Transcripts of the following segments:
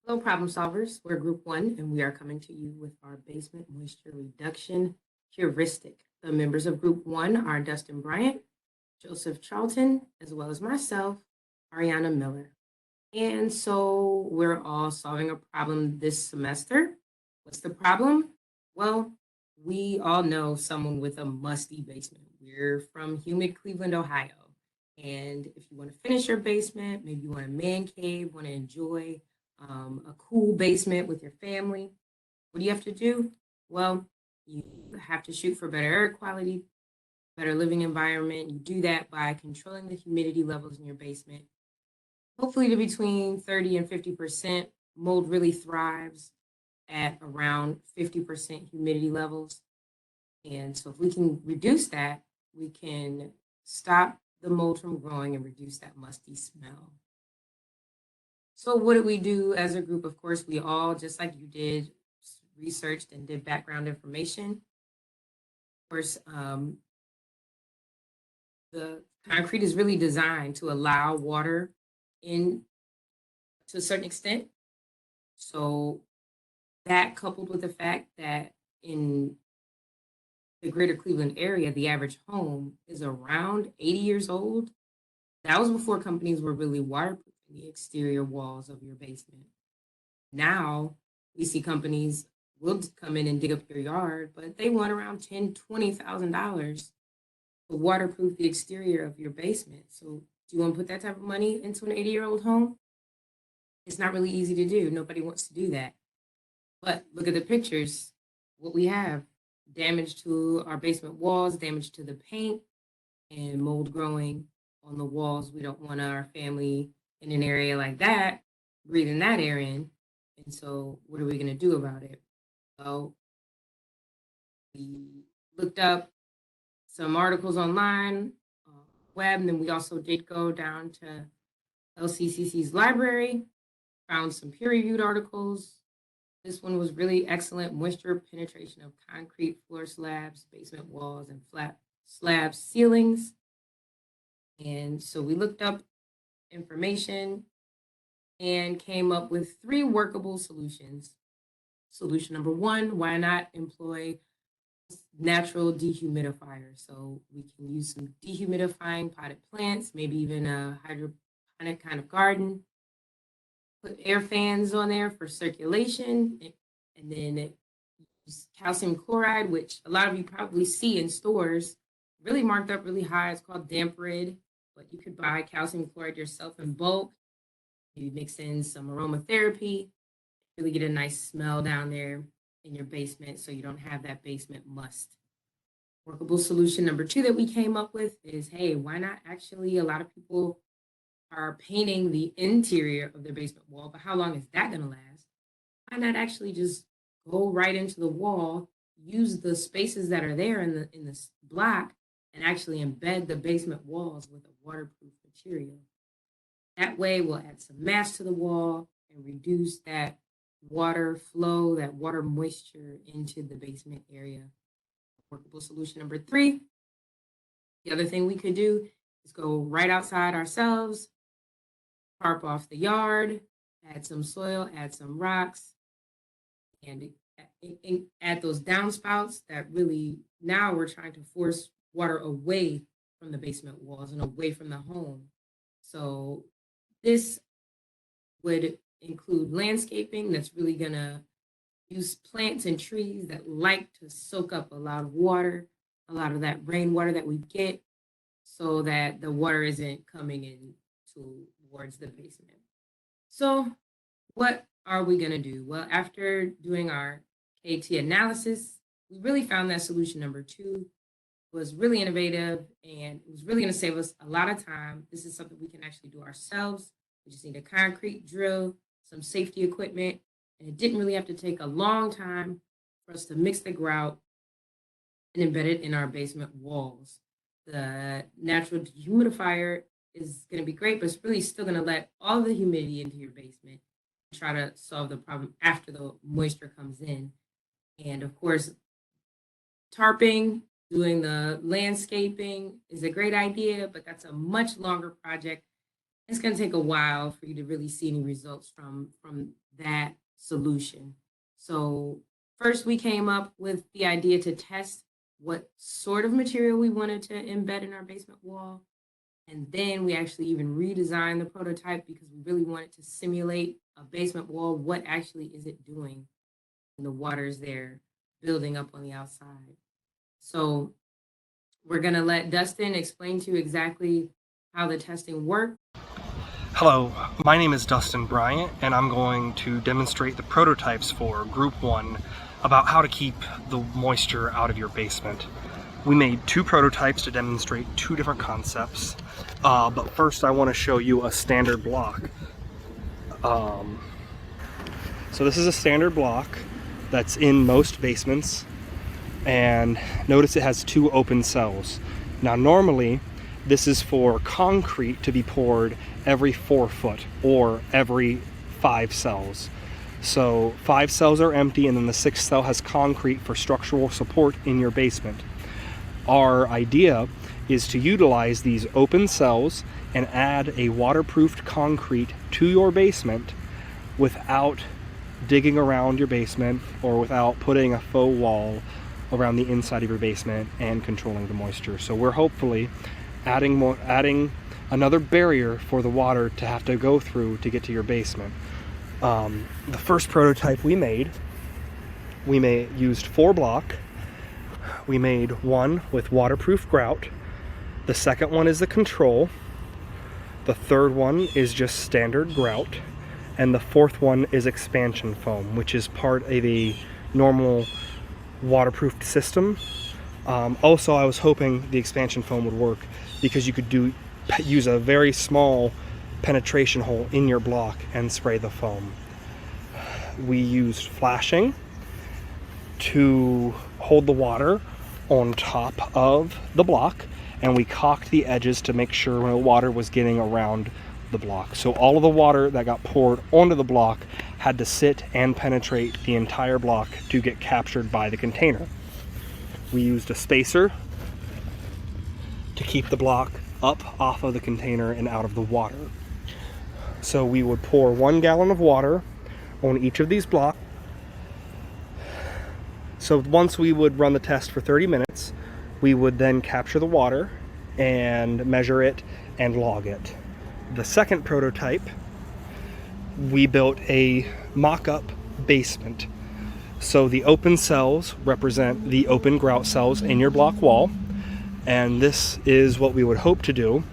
Hello, problem solvers. We're Group 1, and we are coming to you with our basement moisture reduction heuristic. The members of Group 1 are Dustin Bryant, Joseph Charlton, as well as myself, Ariana Miller. And so we're all solving a problem this semester. What's the problem? Well, we all know someone with a musty basement. We're from humid Cleveland, Ohio. And if you want to finish your basement, maybe you want a man cave, want to enjoy a cool basement with your family, what do you have to do? Well, you have to shoot for better air quality, better living environment. You do that by controlling the humidity levels in your basement, hopefully to between 30 and 50%. Mold really thrives at around 50% humidity levels. And so if we can reduce that, we can stop the mold from growing and reduce that musty smell. So what did we do as a group? Of course, we all, just like you did, researched and did background information. Of course, the concrete is really designed to allow water in to a certain extent. So that, coupled with the fact that in the greater Cleveland area, the average home is around 80 years old. That was before companies were really waterproofing the exterior walls of your basement. Now we see companies will come in and dig up your yard, but they want around $10,000-$20,000 to waterproof the exterior of your basement. So do you want to put that type of money into an 80-year-old home? It's not really easy to do. Nobody wants to do that. But look at the pictures. What we have: damage to our basement walls, damage to the paint, and mold growing on the walls. We don't want our family in an area like that breathing that air in. And so what are we going to do about it? So we looked up some articles online, web, and then we also did go down to LCCC's library, found some peer-reviewed articles. This one was really excellent: moisture penetration of concrete floor slabs, basement walls, and flat slab ceilings. And so we looked up information and came up with 3 workable solutions. Solution number 1: why not employ natural dehumidifier? So we can use some dehumidifying potted plants, maybe even a hydroponic kind of garden. Put air fans on there for circulation, and then use calcium chloride, which a lot of you probably see in stores, really marked up really high. It's called damp rid, but you could buy calcium chloride yourself in bulk. You mix in some aromatherapy, really get a nice smell down there in your basement so you don't have that basement must. Workable solution number 2 that we came up with is, hey, why not actually, a lot of people are painting the interior of their basement wall, but how long is that going to last? Why not actually just go right into the wall, use the spaces that are there in this block, and actually embed the basement walls with a waterproof material? That way we'll add some mass to the wall and reduce that water flow, that water moisture into the basement area. Workable solution number 3, the other thing we could do is go right outside ourselves, tarp off the yard, add some soil, add some rocks, and add those downspouts that really, now we're trying to force water away from the basement walls and away from the home. So this would include landscaping that's really going to use plants and trees that like to soak up a lot of water, a lot of that rainwater that we get, so that the water isn't coming in towards the basement. So what are we going to do? Well, after doing our KT analysis, we really found that solution number 2 was really innovative, and it was really going to save us a lot of time. This is something we can actually do ourselves. We just need a concrete drill, some safety equipment, and it didn't really have to take a long time for us to mix the grout and embed it in our basement walls. The natural dehumidifier is going to be great, but it's really still going to let all the humidity into your basement and try to solve the problem after the moisture comes in. And of course, tarping, doing the landscaping is a great idea, but that's a much longer project. It's going to take a while for you to really see any results from that solution. So first we came up with the idea to test what sort of material we wanted to embed in our basement wall. And then we actually even redesigned the prototype because we really wanted to simulate a basement wall. What actually is it doing when the water is there building up on the outside? So we're going to let Dustin explain to you exactly how the testing worked. Hello, my name is Dustin Bryant, and I'm going to demonstrate the prototypes for Group 1 about how to keep the moisture out of your basement. We made 2 prototypes to demonstrate 2 different concepts, but first I want to show you a standard block. So this is a standard block that's in most basements, and notice it has 2 open cells. Now normally this is for concrete to be poured every 4 foot or every 5 cells. So 5 cells are empty, and then the 6th cell has concrete for structural support in your basement. Our idea is to utilize these open cells and add a waterproofed concrete to your basement without digging around your basement or without putting a faux wall around the inside of your basement and controlling the moisture. So we're hopefully adding another barrier for the water to have to go through to get to your basement. The first prototype we used 4 block. We made one with waterproof grout. The second one is the control. The third one is just standard grout. And the fourth one is expansion foam, which is part of a normal waterproofed system. Also, I was hoping the expansion foam would work because you could use a very small penetration hole in your block and spray the foam. We used flashing to hold the water on top of the block, and we caulked the edges to make sure the water was getting around the block. So all of the water that got poured onto the block had to sit and penetrate the entire block to get captured by the container. We used a spacer to keep the block up off of the container and out of the water. So we would pour 1 gallon of water on each of these blocks. So once we would run the test for 30 minutes, we would then capture the water and measure it and log it. The second prototype, we built a mock-up basement. So the open cells represent the open grout cells in your block wall, and this is what we would hope to do,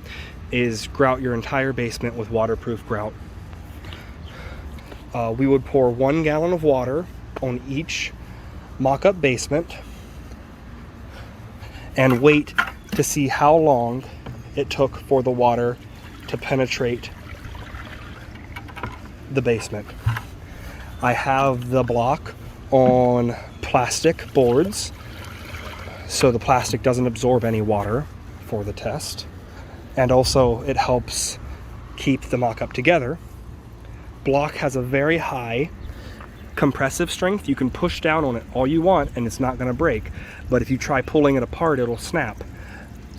is grout your entire basement with waterproof grout. We would pour 1 gallon of water on each mock-up basement and wait to see how long it took for the water to penetrate the basement. I have the block on plastic boards, so the plastic doesn't absorb any water for the test, and also it helps keep the mock-up together. Block has a very high compressive strength. You can push down on it all you want and it's not going to break, but if you try pulling it apart, it'll snap.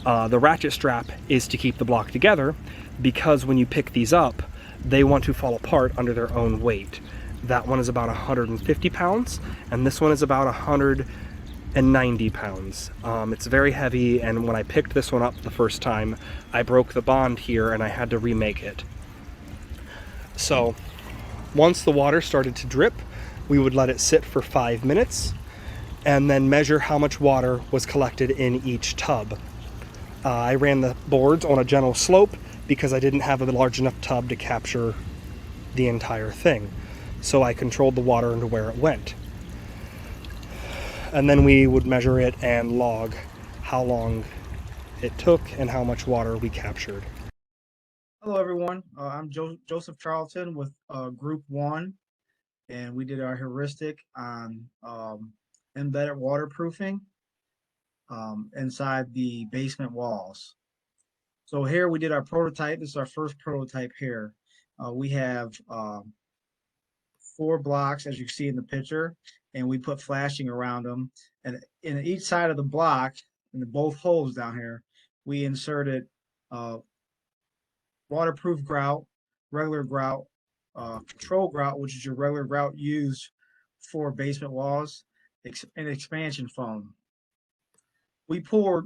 The ratchet strap is to keep the block together, because when you pick these up, they want to fall apart under their own weight. That one is about 150 pounds, and this one is about 190 pounds. It's very heavy, and when I picked this one up the first time, I broke the bond here and I had to remake it. So once the water started to drip, we would let it sit for 5 minutes and then measure how much water was collected in each tub. I ran the boards on a gentle slope because I didn't have a large enough tub to capture the entire thing. So I controlled the water into where it went. And then we would measure it and log how long it took and how much water we captured. Hello, everyone. I'm Joseph Charlton with Group 1, and we did our heuristic on embedded waterproofing inside the basement walls. So here we did our prototype. This is our first prototype here. We have 4 blocks, as you can see in the picture, and we put flashing around them. And in each side of the block, in both holes down here, we inserted waterproof grout, regular grout, control grout, which is your regular grout used for basement walls, and expansion foam. We poured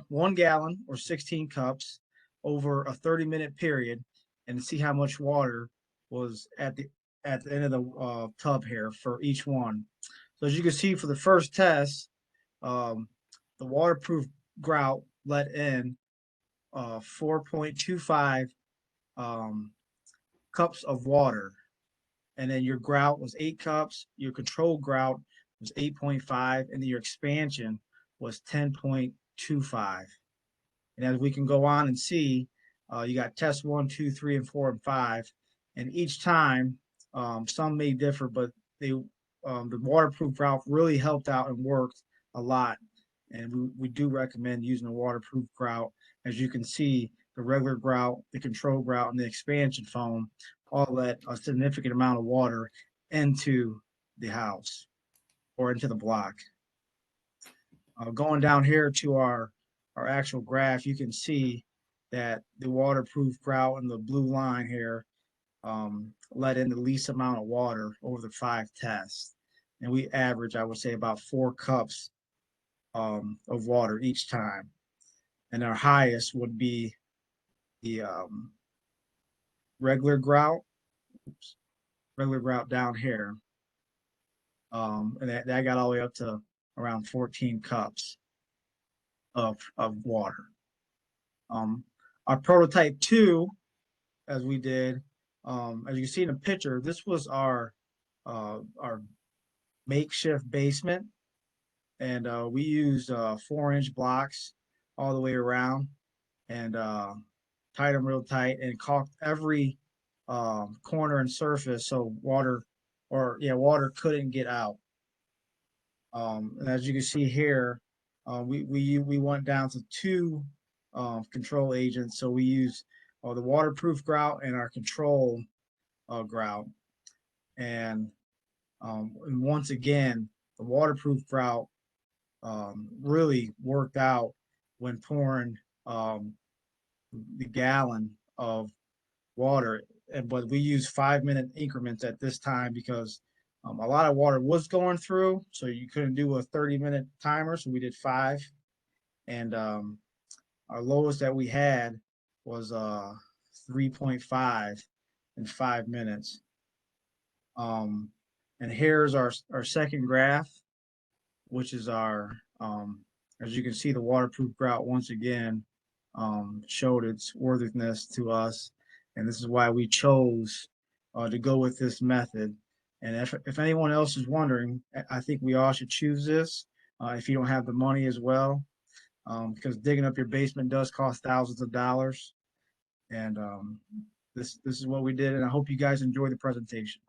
1 gallon or 16 cups over a 30-minute period and see how much water was at the end of the tub here for each one. So as you can see for the first test, the waterproof grout let in 4.25 cups of water. And then your grout was 8 cups, your control grout was 8.5, and then your expansion was 10.25. And as we can go on and see, you got test 1, 2, 3, and 4, and 5. And each time, some may differ, but the waterproof grout really helped out and worked a lot. And we do recommend using a waterproof grout. As you can see, the regular grout, the control grout, and the expansion foam all let a significant amount of water into the house or into the block. Going down here to our actual graph, you can see that the waterproof grout in the blue line here let in the least amount of water over the 5 tests. And we average, I would say, about 4 cups of water each time. And our highest would be the regular grout, down here. And that got all the way up to around 14 cups of water. Our prototype 2, as we did, as you can see in the picture, this was our makeshift basement, and we used 4-inch blocks all the way around, and tied them real tight, and caulked every corner and surface so water couldn't get out. And as you can see here, we went down to 2 control agents. So we use the waterproof grout and our control grout. And once again, the waterproof grout really worked out when pouring the gallon of water. But we use 5-minute increments at this time because a lot of water was going through, so you couldn't do a 30-minute timer. So we did 5, and our lowest that we had was 3.5 in 5 minutes. And here's our second graph, which is our, as you can see, the waterproof grout once again showed its worthiness to us. And this is why we chose to go with this method. And if anyone else is wondering, I think we all should choose this if you don't have the money as well, because digging up your basement does cost thousands of dollars. And this is what we did, and I hope you guys enjoy the presentation.